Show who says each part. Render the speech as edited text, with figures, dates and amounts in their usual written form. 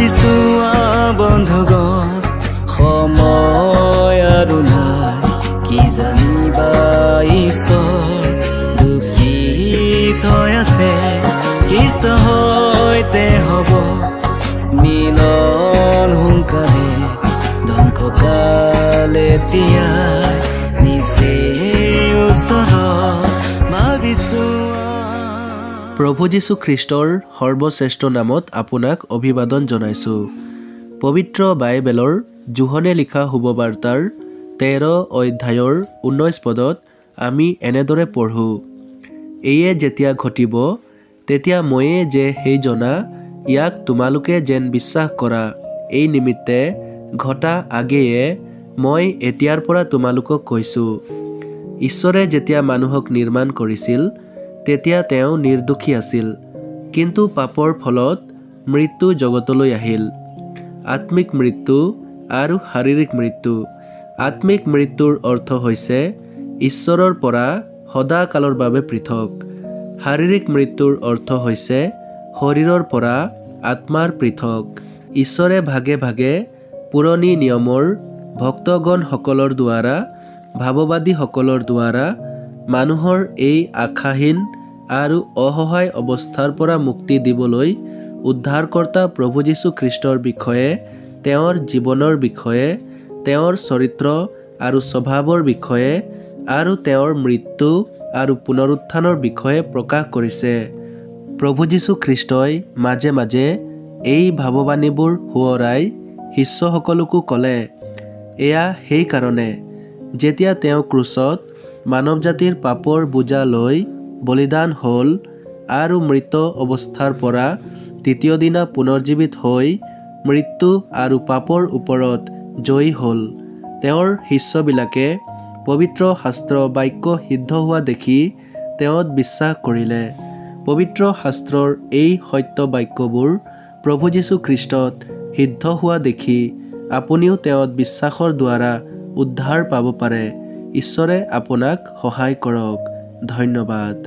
Speaker 1: ভাবিছো বন্ধুগণ সময় আৰু নাই কি জানিবা ঈশ্বৰ দুখিত হৈ আছে খ্ৰীষ্ট হৈতে হ'ব মিলন সোনকালে ধ্বংসকালে তিয়াই নিচে ওচৰত ভাবিছো।
Speaker 2: প্ৰভু যীশু খ্ৰীষ্টৰ সৰ্বশ্ৰেষ্ঠ নামত আপোনাক অভিবাদন জনাইছোঁ। পবিত্ৰ বাইবেলৰ জোহনে লিখা শুভবাৰ্তাৰ 13 অধ্যায়ৰ 19 পদত আমি এনেদৰে পঢ়োঁ, এয়ে যেতিয়া ঘটিব তেতিয়া ময়ে যে সেই জনা ইয়াক তোমালোকে যেন বিশ্বাস কৰা, এই নিমিত্তে ঘটা আগেয়ে মই এতিয়াৰ পৰা তোমালোকক কৈছোঁ। ঈশ্বৰে যেতিয়া মানুহক নিৰ্মাণ কৰিছিল তেতিয়া তেওঁ নিৰ্দোষী আছিল, কিন্তু পাপৰ ফলত মৃত্যু জগতলৈ আহিল। আত্মিক মৃত্যু আৰু শাৰীৰিক মৃত্যু। আত্মিক মৃত্যুৰ অৰ্থ হৈছে ঈশ্বৰৰ পৰা সদাকালৰ বাবে পৃথক। শাৰীৰিক মৃত্যুৰ অৰ্থ হৈছে শৰীৰৰ পৰা আত্মাৰ পৃথক। ঈশ্বৰে ভাগে ভাগে পুৰণি নিয়মৰ ভক্তগণসকলৰ দ্বাৰা ভাৱবাদীসকলৰ দ্বাৰা মানুহৰ এই আশাহীন আৰু অসহায় অৱস্থাৰ পৰা মুক্তি দিবলৈ উদ্ধাৰকৰ্তা প্ৰভু যীশু খ্ৰীষ্টৰ বিষয়ে, তেওঁৰ জীৱনৰ বিষয়ে, তেওঁৰ চৰিত্ৰ আৰু স্বভাৱৰ বিষয়ে আৰু তেওঁৰ মৃত্যু আৰু পুনৰুত্থানৰ বিষয়ে প্ৰকাশ কৰিছে। প্ৰভু যীশু খ্ৰীষ্টই মাজে মাজে এই ভাৱবাণীবোৰ সোঁৱৰাই শিষ্যসকলকো ক'লে। এয়া সেইকাৰণে যেতিয়া তেওঁ ক্ৰুচত মানৱ জাতিৰ পাপৰ বোজা লৈ বলিদান হ'ল আৰু মৃত অৱস্থাৰ পৰা তৃতীয় দিনা পুনৰ্জীৱিত হৈ মৃত্যু আৰু পাপৰ ওপৰত জয়ী হ'ল, তেওঁৰ শিষ্যবিলাকে পবিত্ৰ শাস্ত্ৰ বাক্য সিদ্ধ হোৱা দেখি তেওঁত বিশ্বাস কৰিলে। পবিত্ৰ শাস্ত্ৰৰ এই সত্য বাক্যবোৰ প্ৰভু যীশু খ্ৰীষ্টত সিদ্ধ হোৱা দেখি আপুনিও তেওঁত বিশ্বাসৰ দ্বাৰা উদ্ধাৰ পাব পাৰে। ঈশ্বৰে আপোনাক সহায় কৰক। ধন্যবাদ।